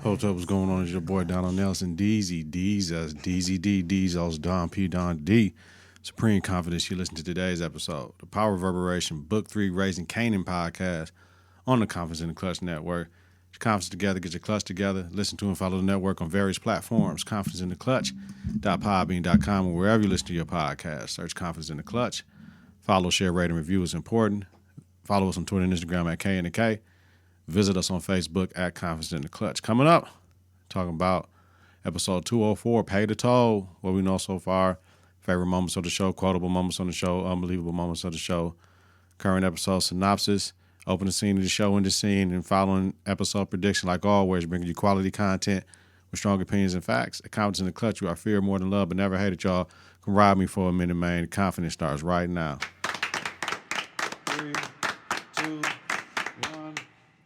Hold up, what's going on? It's your boy Donald Nelson, Deezy, Deezy, Don P, Don D. Supreme Confidence. You listen to today's episode, the Power Reverberation Book 3 Raising Kanan podcast on the Confidence in the Klutch Network. Get your confidence together, get your clutch together. Listen to and follow the network on various platforms. Confidence in the Klutch.podbean.com or wherever you listen to your podcast. Search Confidence in the Klutch. Follow, share, rate, and review is important. Follow us on Twitter and Instagram at K and the K. Visit us on Facebook at Confidence in the Klutch. Coming up, talking about episode 204, Pay the Toll, what we know so far, favorite moments of the show, quotable moments on the show, unbelievable moments of the show, current episode synopsis, open the scene of the show, in the scene, and following episode prediction, like always, bringing you quality content with strong opinions and facts. At Confidence in the Klutch, you are fear more than love, but never hated, y'all. Come ride me for a minute, man. Confidence starts right now. 3, 2, 1.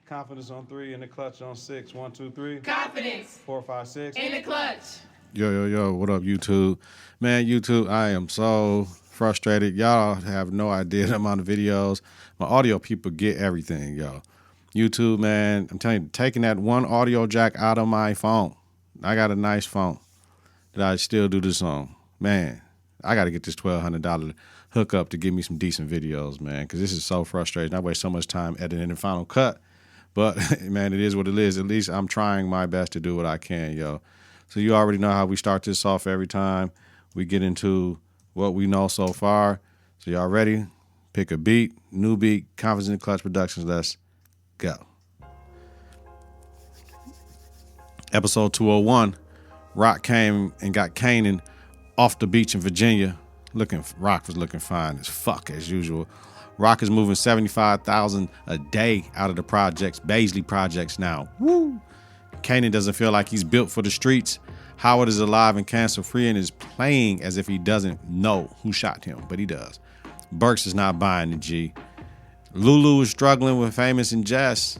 Confidence on 3, in the Klutch on 6. 1, 2, 3. Confidence. 4, 5, 6. In the Klutch. Yo. What up, YouTube? Man, YouTube, I am so frustrated. Y'all have no idea the amount of videos. My audio people get everything, yo. YouTube, man, I'm telling you, taking that one audio jack out of my phone. I got a nice phone that I still do this on. Man, I got to get this $1,200 hookup to give me some decent videos, man, because this is so frustrating. I waste so much time editing the Final Cut. But, man, it is what it is. At least I'm trying my best to do what I can, yo. So you already know how we start this off every time we get into what we know so far. So y'all ready? Pick a beat, new beat, Confidence in the Klutch Productions. Let's go. Episode 201, Rock came and got Kanan off the beach in Virginia. Rock was looking fine as fuck as usual. Rock is moving $75,000 a day out of the projects, Baisley projects now. Woo! Kanan doesn't feel like he's built for the streets. Howard is alive and cancer-free and is playing as if he doesn't know who shot him, but he does. Burks is not buying the G. Lulu is struggling with Famous and Jess.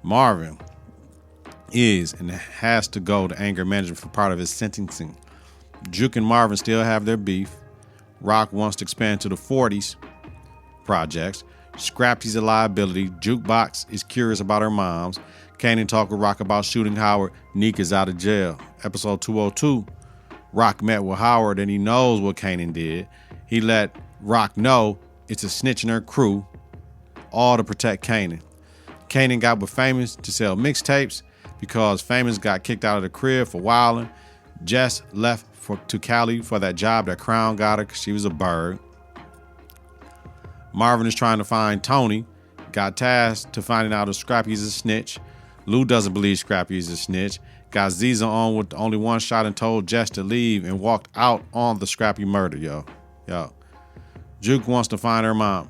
Marvin is and has to go to anger management for part of his sentencing. Juke and Marvin still have their beef. Rock wants to expand to the 40s projects. Scrappy's a liability. Jukebox is curious about her moms. Kanan talk with Rock about shooting Howard. Neek is out of jail. Episode 202, Rock met with Howard and he knows what Kanan did. He let Rock know it's a snitch in her crew, all to protect Kanan. Kanan got with Famous to sell mixtapes because Famous got kicked out of the crib for wilding. Jess left to Cali for that job that Crown got her because she was a bird. Marvin is trying to find Tony, got tasked to finding out if Scrappy's a snitch. Lou doesn't believe Scrappy is a snitch. Got Ziza on with only one shot and told Jess to leave and walked out on the Scrappy murder, yo. Juke wants to find her mom.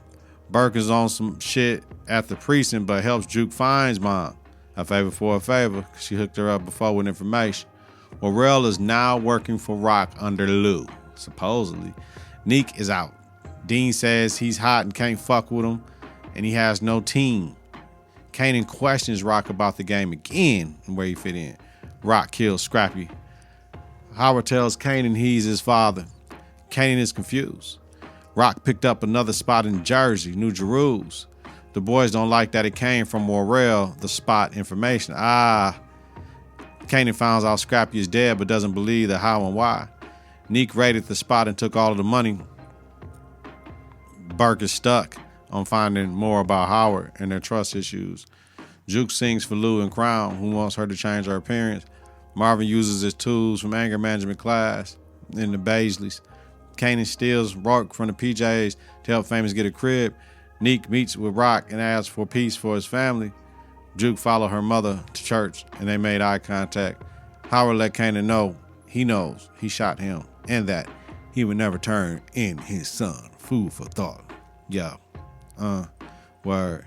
Burke is on some shit at the precinct but helps Juke find mom. A favor for a favor, cause she hooked her up before with information. Morrell is now working for Rock under Lou, supposedly. Neek is out. Dean says he's hot and can't fuck with him, and he has no team. Kanan questions Rock about the game again and where he fit in. Rock kills Scrappy. Howard tells Kanan he's his father. Kanan is confused. Rock picked up another spot in Jersey, New Jerusalem. The boys don't like that it came from Morrell, the spot information. Kanan finds out Scrappy is dead but doesn't believe the how and why. Neek raided the spot and took all of the money. Burke is stuck on finding more about Howard and their trust issues. Juke sings for Lou and Crown, who wants her to change her appearance. Marvin uses his tools from anger management class in the Baisleys. Kanan steals Rock from the PJs to help Famous get a crib. Neek meets with Rock and asks for peace for his family. Juke followed her mother to church and they made eye contact. Howard let Kanan know he knows he shot him and that he would never turn in his son. Food for thought. Yeah. Word.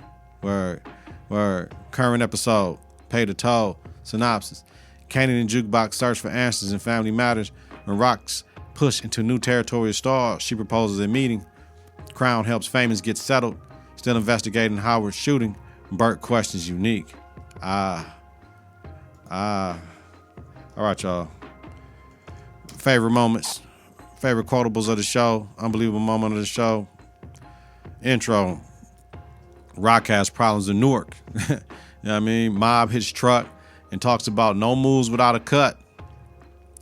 Current episode, Pay the Toll, synopsis. Kanan and Jukebox search for answers in family matters. When Rock's push into new territorial stars, she proposes a meeting. Crown helps Famous get settled. Still investigating Howard's shooting. Burt questions Unique. All right, y'all. Favorite moments. Favorite quotables of the show. Unbelievable moment of the show. Intro. Rock has problems in Newark. You know what I mean? Mob hits truck. and talks about no moves without a cut.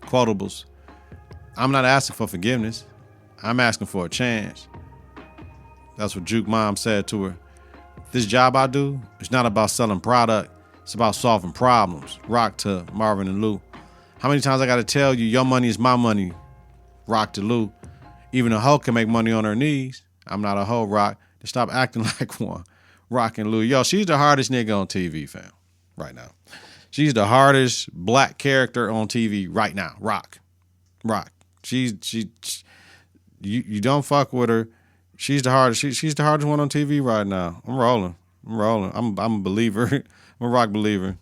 Quotables. I'm not asking for forgiveness. I'm asking for a chance. That's what Juke Mom said to her. This job I do, it's not about selling product. It's about solving problems. Rock to Marvin and Lou. How many times I got to tell you, your money is my money? Rock to Lou. Even a hoe can make money on her knees. I'm not a hoe, Rock. Just stop acting like one. Rock and Lou. Yo, she's the hardest nigga on TV, fam. Right now. She's the hardest black character on TV right now. Rock. You don't fuck with her. She's the hardest. She's the hardest one on TV right now. I'm rolling. I'm a believer. I'm a Rock believer.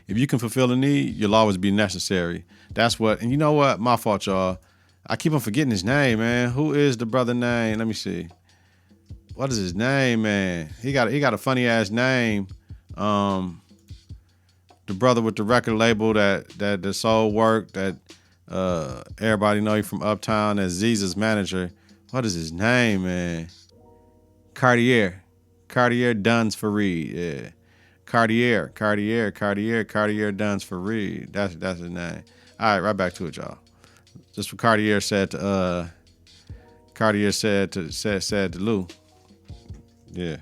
If you can fulfill a need, you'll always be necessary. That's what. And you know what? My fault, y'all. I keep on forgetting his name, man. Who is the brother name? Let me see. What is his name, man? He got a funny ass name. The brother with the record label that the soul work that everybody know he from Uptown. That's Zeza's manager. What is his name, man? Cartier Duns Fareed. Yeah. Cartier Duns Fareed. That's his name. All right, right back to it, y'all. Just what Cartier said to Lou. Yeah.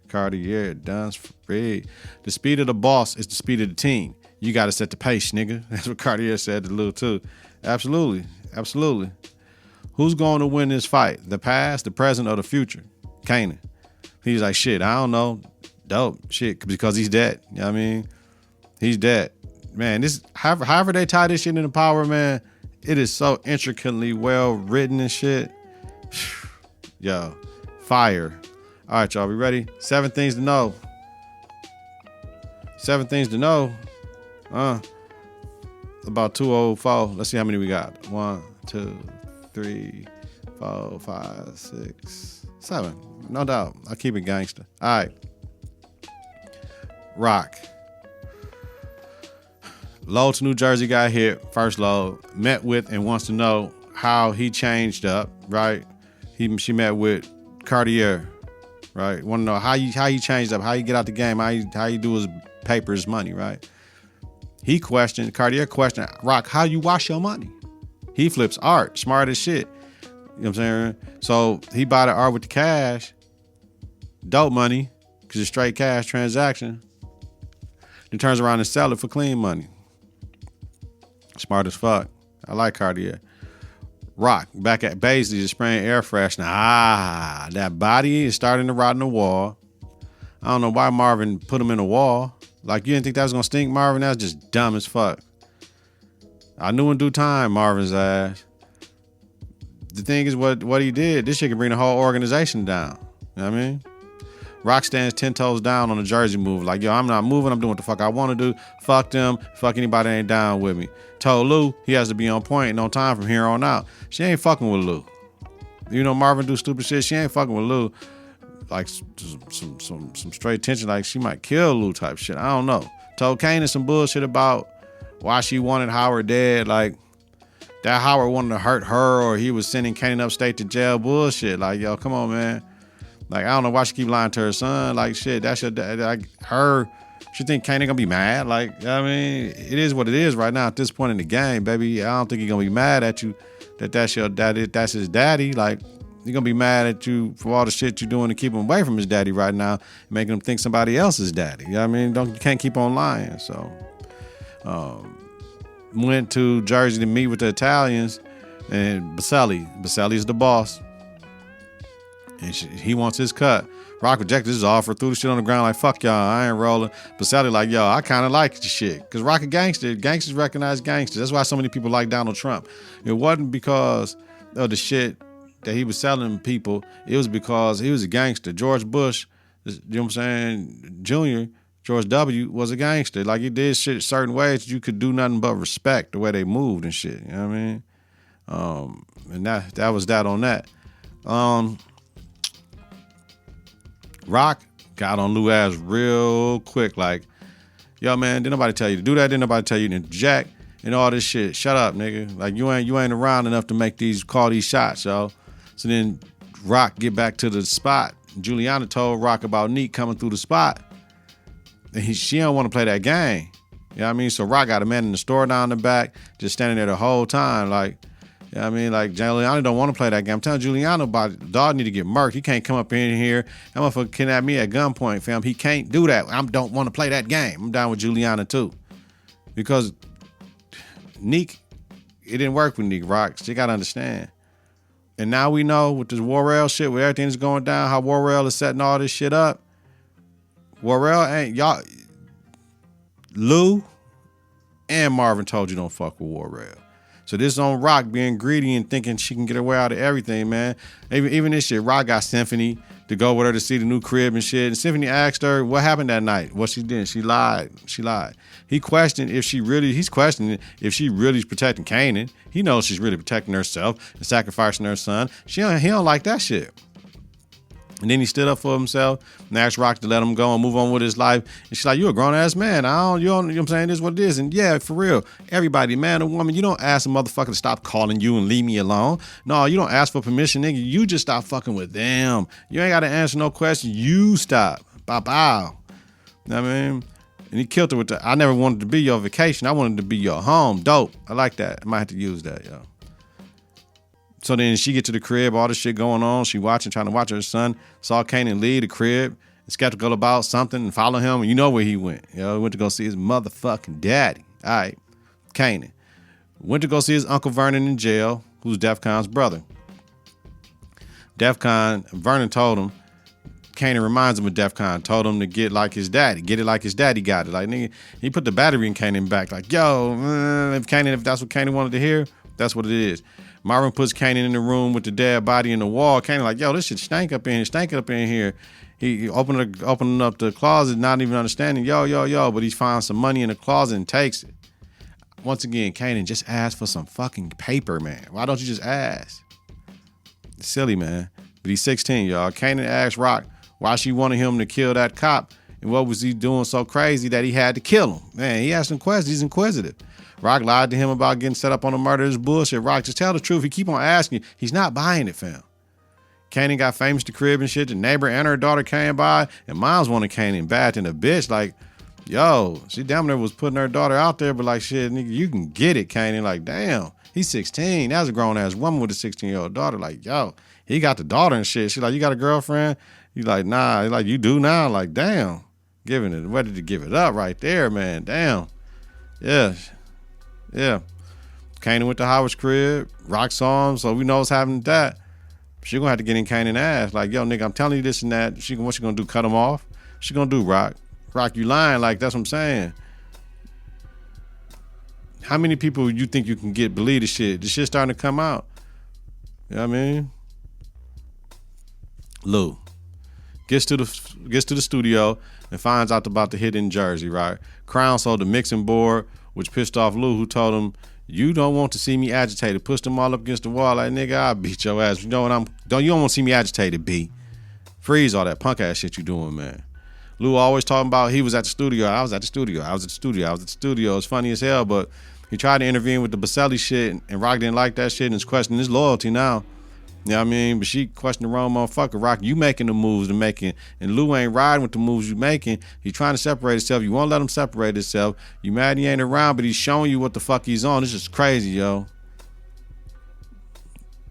Cartier Duns Fareed. The speed of the boss is the speed of the team. You got to set the pace, nigga. That's what Cartier said to Lou too. Absolutely. Who's going to win this fight? The past, the present, or the future? Kanan. He's like, shit, I don't know. Dope. Shit, because he's dead. You know what I mean? He's dead. Man, this however they tie this shit into power, man, it is so intricately well written and shit. Yo, fire. All right, y'all, we ready? 7 things to know. 7 things to know. About 204. Let's see how many we got. 1, 2, 3, 4, 5, 6, 7. No doubt. I'll keep it gangster. All right. Rock. Load to New Jersey got hit. First load. Met with and wants to know how he changed up, right? She met with Cartier, right? Want to know how you changed up, how you get out the game, how you do his papers, money, right? Cartier questioned, Rock, how you wash your money? He flips art, smart as shit. You know what I'm saying? So he bought the art with the cash, dope money, because it's straight cash transaction. Then turns around and sell it for clean money. Smart as fuck. I like Cartier. Rock, back at Baisley, just spraying air freshener. That body is starting to rot in the wall. I don't know why Marvin put him in the wall. Like, you didn't think that was going to stink, Marvin? That's just dumb as fuck. I knew in due time, Marvin's ass. The thing is, what he did, this shit can bring the whole organization down. You know what I mean? Rock stands 10 toes down on the Jersey move. Like, yo, I'm not moving. I'm doing what the fuck I want to do. Fuck them. Fuck anybody that ain't down with me. Told Lou he has to be on point and on time from here on out. She ain't fucking with Lou. You know, Marvin do stupid shit. She ain't fucking with Lou. Like some straight tension. Like, she might kill Lou type shit. I don't know. Told Kanan some bullshit about why she wanted Howard dead. Like, that Howard wanted to hurt her, or he was sending Kanan upstate to jail. Bullshit. Like, yo, come on, man. Like, I don't know why she keep lying to her son. Like, shit, that should, like, her, she think Kanan gonna be mad. Like, I mean, it is what it is right now at this point in the game, baby. I don't think he's gonna be mad at you that's your daddy, that's his daddy. Like, he's gonna be mad at you for all the shit you're doing to keep him away from his daddy right now, making him think somebody else is daddy. You know what I mean? You can't keep on lying. So, went to Jersey to meet with the Italians, and Baselli's the boss. And he wants his cut. Rock rejected his offer, threw the shit on the ground like, fuck y'all, I ain't rolling. But Sally like, yo, I kind of like the shit. Because Rock a gangster. Gangsters recognize gangsters. That's why so many people like Donald Trump. It wasn't because of the shit that he was selling people. It was because he was a gangster. George Bush, you know what I'm saying, Jr., George W. was a gangster. Like, he did shit certain ways that you could do nothing but respect the way they moved and shit. You know what I mean? And that was that on that. Rock got on Lou ass real quick, like, yo, man, didn't nobody tell you to do that? Didn't nobody tell you to inject and all this shit? Shut up, nigga. Like, you ain't around enough to call these shots, yo. So then Rock get back to the spot. Juliana told Rock about Neek coming through the spot. And she don't want to play that game. You know what I mean? So Rock got a man in the store down the back, just standing there the whole time. Like, you know what I mean? Like, Giuliani don't want to play that game. I'm telling Giuliani about it. Dog need to get murked. He can't come up in here. That motherfucker kidnap me at gunpoint, fam. He can't do that. I don't want to play that game. I'm down with Giuliani too. Because Neek, it didn't work with Neek, Rock. You got to understand. And now we know with this Warrell shit, where everything's going down, how Warrell is setting all this shit up. Warrell ain't, y'all, Lou and Marvin told you don't fuck with Warrell. So this on Rock being greedy and thinking she can get her way out of everything, man. Even this shit, Rock got Symphony to go with her to see the new crib and shit. And Symphony asked her what happened that night. What she did. She lied. He's questioning if she really is protecting Kanan. He knows she's really protecting herself and sacrificing her son. He don't like that shit. And then he stood up for himself and asked Rock to let him go and move on with his life. And she's like, you a grown-ass man. You know what I'm saying? This is what it is. And yeah, for real, everybody, man or woman, you don't ask a motherfucker to stop calling you and leave me alone. No, you don't ask for permission, nigga. You just stop fucking with them. You ain't got to answer no questions. You stop. Bow. You know what I mean? And he killed her with I never wanted to be your vacation. I wanted to be your home. Dope. I like that. I might have to use that, yo. So then she get to the crib, all this shit going on. She trying to watch her son. Saw Kanan leave the crib, skeptical about something, and follow him. And you know where he went. He went to go see his motherfucking daddy. All right, Kanan. Went to go see his Uncle Vernon in jail, who's DEFCON's brother. Vernon told him, Kanan reminds him of DEFCON, told him to get like his daddy, get it like his daddy got it. Like, nigga, he put the battery in Kanan back. Like, yo, if that's what Kanan wanted to hear, that's what it is. Marvin puts Kanan in the room with the dead body in the wall. Kanan like, yo, this shit stank up in here. He opening up the closet, not even understanding, yo, but he finds some money in the closet and takes it. Once again, Kanan, just ask for some fucking paper, man. Why don't you just ask? It's silly, man. But he's 16, y'all. Kanan asked Rock why she wanted him to kill that cop and what was he doing so crazy that he had to kill him. Man, he asked him questions. He's inquisitive. Rock lied to him about getting set up on the murder. This bullshit. Rock, just tell the truth. He keep on asking you. He's not buying it, fam. Kanan got famous to crib and shit. The neighbor and her daughter came by, and moms wanted Kanan bad than a bitch. Like, yo, she damn near was putting her daughter out there, but like, shit, nigga, you can get it, Kanan. Like, damn, he's 16. That's a grown-ass woman with a 16-year-old daughter. Like, yo, he got the daughter and shit. She like, you got a girlfriend? You like, nah. He like, you do now? Like, damn. Giving it, ready to give it up right there, man. Damn. Yeah. Kanan went to Howard's crib. Rock saw him, so we know what's happening to that. She gonna have to get in Kanan's ass. Like, yo, nigga, I'm telling you this and that. What she gonna do? Cut him off? She gonna do, Rock? Rock, you lying? Like, that's what I'm saying. How many people you think you can get believe this shit? This shit starting to come out. You know what I mean? Lou gets to the studio and finds out about the hit in Jersey, right? Crown sold the mixing board, which pissed off Lou, who told him, you don't want to see me agitated. Pushed them all up against the wall like, nigga, I'll beat your ass. You know what you don't want to see me agitated, B. Freeze all that punk ass shit you doing, man. Lou always talking about he was at the studio. I was at the studio. It's funny as hell, but he tried to intervene with the Baselli shit, and Rock didn't like that shit and is questioning his loyalty now. You know what I mean? But she questioned the wrong motherfucker. Rock, you making the moves to making, and Lou ain't riding with the moves you making. He trying to separate himself. You won't let him separate himself. You mad he ain't around, but he's showing you what the fuck he's on. This is crazy, yo.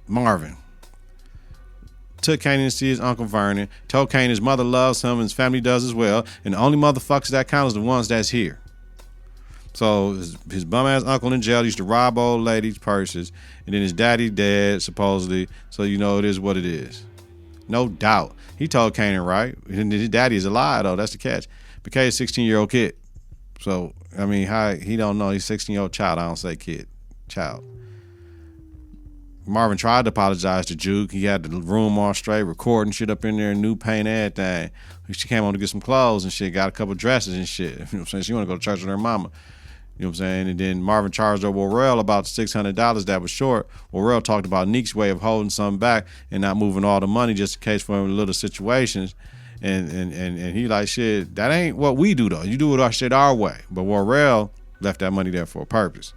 Marvin took Kanan to see his Uncle Vernon, told Kanan his mother loves him and his family does as well, and the only motherfuckers that count is the ones that's here. So his bum-ass uncle in jail used to rob old ladies' purses, and then his daddy dead, supposedly, so you know it is what it is. No doubt. He told Kanan, right? And his daddy is alive, though. That's the catch. Became a 16-year-old kid. So, I mean, he don't know. He's a 16-year-old child. I don't say kid. Child. Marvin tried to apologize to Juke. He had the room all straight, recording shit up in there, new paint, everything. She came on to get some clothes and shit, got a couple dresses and shit. You know what I'm saying? She want to go to church with her mama. You know what I'm saying? And then Marvin charged her Worrell about $600 that was short. Worrell talked about Neek's way of holding something back and not moving all the money just in case for little situations. And he like, shit, that ain't what we do though. You do it our shit our way. But Worrell left that money there for a purpose.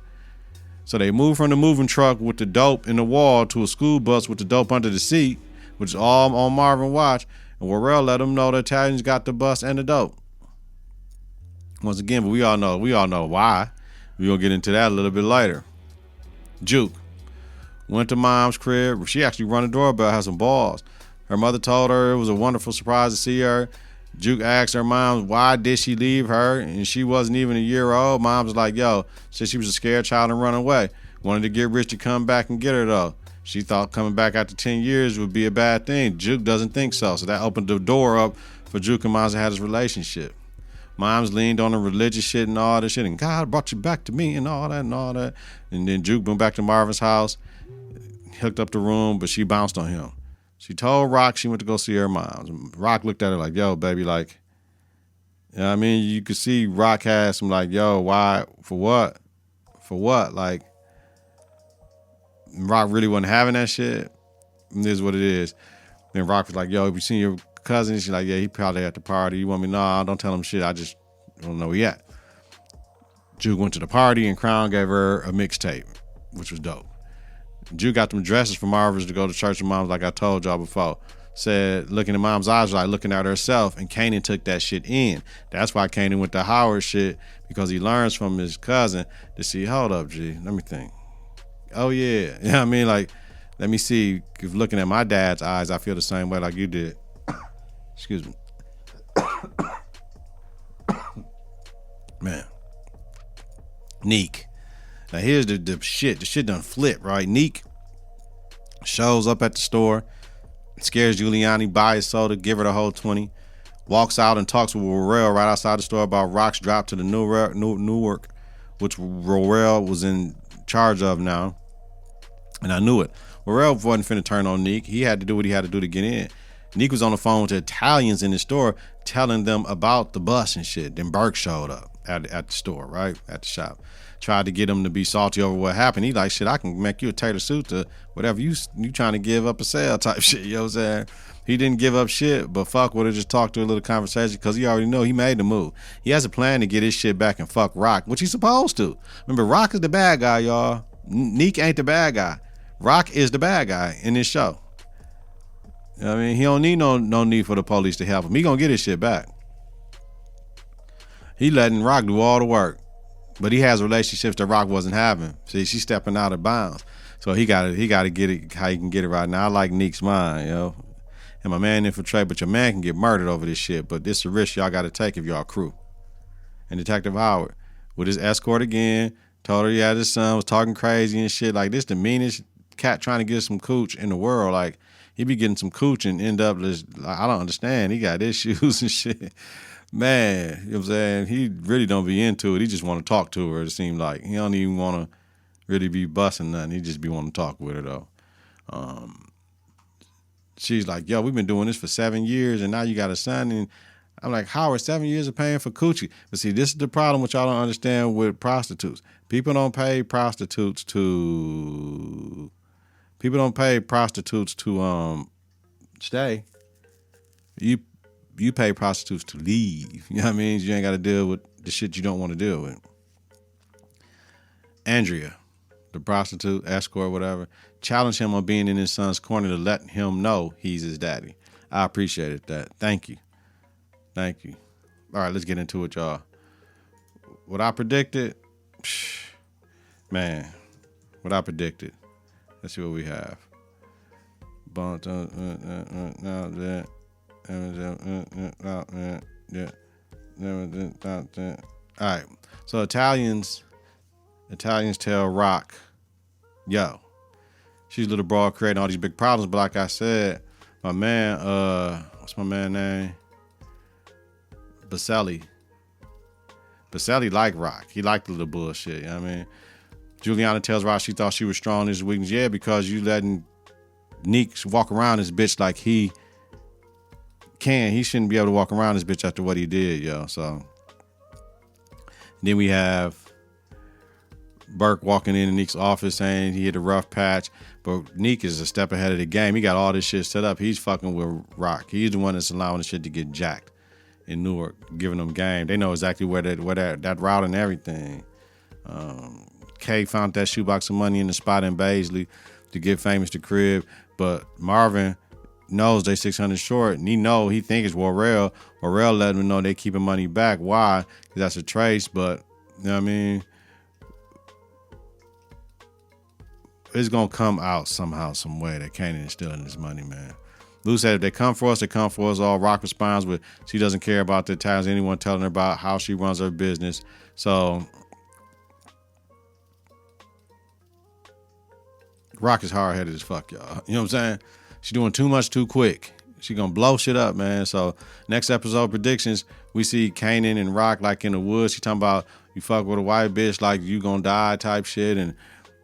So they moved from the moving truck with the dope in the wall to a school bus with the dope under the seat, which is all on Marvin watch. And Worrell let them know the Italians got the bus and the dope. Once again, but we all know why. We're gonna get into that a little bit later. Juke went to mom's crib. She actually run the doorbell, had some balls. Her mother told her it was a wonderful surprise to see her. Juke asked her mom why did she leave her, and she wasn't even a year old. Mom was like, yo, said she was a scared child and run away. Wanted to get rich to come back and get her though. She thought coming back after 10 years would be a bad thing. Juke doesn't think so. So that opened the door up for Juke and Moms to have this relationship. Moms leaned on the religious shit and all this shit, and God brought you back to me and all that and all that. And then Juke went back to Marvin's house, hooked up the room, but she bounced on him. She told Rock she went to go see her moms. Rock looked at her like, yo, baby, like, you know what I mean? You could see Rock had some like, yo, why, for what? For what? Like, Rock really wasn't having that shit. And this is what it is. Then Rock was like, yo, have you seen your cousin? She's like, yeah, he probably at the party. You want me? Nah, don't tell him shit. I just don't know where he at. Juke went to the party and Crown gave her a mixtape, which was dope. Juke got them dresses for Marvin's to go to church with Moms, like I told y'all before. Said looking in Mom's eyes like looking at herself, and Kanan took that shit in. That's why Kanan went to Howard shit, because he learns from his cousin to see, hold up, G, let me think. Oh yeah. You know what I mean? Like, let me see if looking at my dad's eyes, I feel the same way like you did. Excuse me. Man. Neek. Now here's the shit. The shit done flip, right? Neek shows up at the store, scares Giuliani, buy his soda, give her the whole 20, walks out and talks with Roel right outside the store about Rock's drop to the Newark, which Roel was in charge of now. And I knew it. Roel wasn't finna turn on Neek. He had to do what he had to do to get in. Neek was on the phone with the Italians in the store telling them about the bus and shit. Then Burke showed up at the store, right? At the shop. Tried to get him to be salty over what happened. He like, shit, I can make you a tailor suit to whatever you trying to give up a sale type shit. You know what I'm saying? He didn't give up shit, but fuck would have just talked to a little conversation because he already know he made the move. He has a plan to get his shit back and fuck Rock, which he's supposed to. Remember, Rock is the bad guy, y'all. Neek ain't the bad guy. Rock is the bad guy in this show. You know what I mean? He don't need no need for the police to help him. He gonna get his shit back. He letting Rock do all the work. But he has relationships that Rock wasn't having. See, she's stepping out of bounds. So he gotta get it how he can get it right now. I like Neek's mind, yo. And my man infiltrate, but your man can get murdered over this shit. But this is a risk y'all gotta take if y'all crew. And Detective Howard, with his escort again, told her he had his son, was talking crazy and shit. Like, this the meanest cat trying to get some cooch in the world. Like, he be getting some cooch and end up just, I don't understand. He got issues and shit. Man, you know what I'm saying? He really don't be into it. He just want to talk to her, it seems like. He don't even want to really be busting nothing. He just be wanting to talk with her, though. She's like, yo, we've been doing this for 7 years, and now you got a son. And I'm like, Howard, 7 years of paying for coochie. But see, this is the problem which y'all don't understand with prostitutes. People don't pay prostitutes to stay. You pay prostitutes to leave. You know what I mean? You ain't got to deal with the shit you don't want to deal with. Andrea, the prostitute, escort, whatever, challenged him on being in his son's corner to let him know he's his daddy. I appreciated that. Thank you. All right, let's get into it, y'all. What I predicted, man, Let's see what we have. All right, so Italians tell Rock, yo, she's a little broad creating all these big problems, but like I said, my man, what's my man name? Baselli liked Rock. He liked the little bullshit, you know what I mean? Juliana tells Rock she thought she was strong in his weakness. Yeah, because you letting Neek walk around this bitch like he can. He shouldn't be able to walk around this bitch after what he did, yo. So then we have Burke walking in Neek's office saying he hit a rough patch, but Neek is a step ahead of the game. He got all this shit set up. He's fucking with Rock. He's the one that's allowing the shit to get jacked in Newark, giving them game. They know exactly where that route and everything. Kay found that shoebox of money in the spot in Baisley to get famous to crib, but Marvin knows they 600 short, and he think it's Warrell. Warrell letting him know they keeping money back. Why? Because that's a trace, but you know what I mean? It's gonna come out somehow, some way that Kanan is stealing this money, man. Lou said if they come for us, they come for us all. Rock responds with she doesn't care about the Italians, anyone telling her about how she runs her business. So Rock is hard-headed as fuck, y'all. You know what I'm saying? She doing too much too quick. She gonna blow shit up, man. So next episode predictions, we see Kanan and Rock like in the woods. She talking about you fuck with a white bitch like you gonna die type shit, and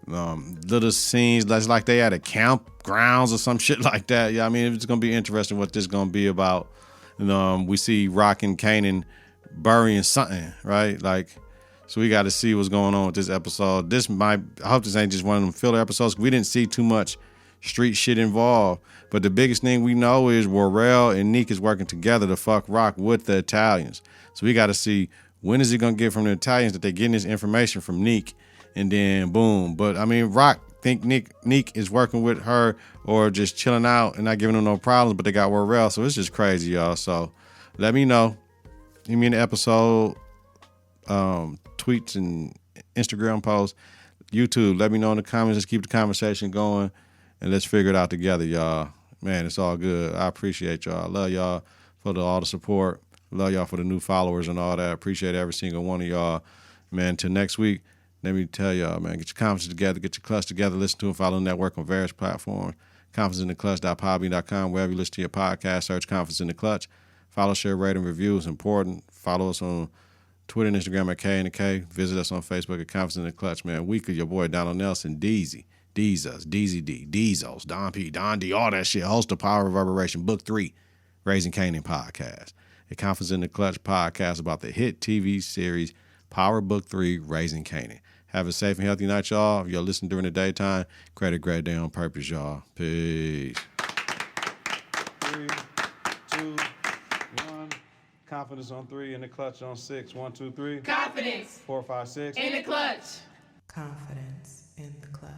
little scenes that's like they at a campgrounds or some shit like that. Yeah, I mean it's gonna be interesting what this gonna be about. And we see Rock and Kanan burying something, right? Like, so we got to see what's going on with this episode. I hope this ain't just one of them filler episodes. We didn't see too much street shit involved, but the biggest thing we know is Warrell and Neek is working together to fuck Rock with the Italians. So we got to see when is he gonna get from the Italians that they're getting this information from Neek, and then boom. But I mean, Rock think Neek is working with her or just chilling out and not giving them no problems, but they got Warrell, so it's just crazy, y'all. So let me know. Give me an episode, tweets and Instagram posts, YouTube. Let me know in the comments. Let's keep the conversation going and let's figure it out together, y'all. Man, it's all good. I appreciate y'all. I love y'all for all the support. Love y'all for the new followers and all that. I appreciate every single one of y'all. Man, till next week, let me tell y'all, man, get your confidence together, get your clutch together, listen to and follow the network on various platforms. ConfidenceInTheClutch.podbean.com, wherever you listen to your podcast, search Confidence in the Clutch. Follow, share, rate, and review is important. Follow us on Twitter and Instagram at K and the K. Visit us on Facebook at Confidence in the Clutch, man. Weekly, your boy Donald Nelson, Deezy, Deezos, Deezy D, Deezos, Don P, Don D, all that shit. Host of Power Reverberation, Book 3, Raising Kanan podcast. A Confidence in the Clutch podcast about the hit TV series Power Book 3, Raising Kanan. Have a safe and healthy night, y'all. If you're listening during the daytime, create a great day on purpose, y'all. Peace. 3, 2, 1. Confidence on 3, in the clutch on 6. 1, 2, 3. Confidence. 4, 5, 6. In the clutch. Confidence in the clutch.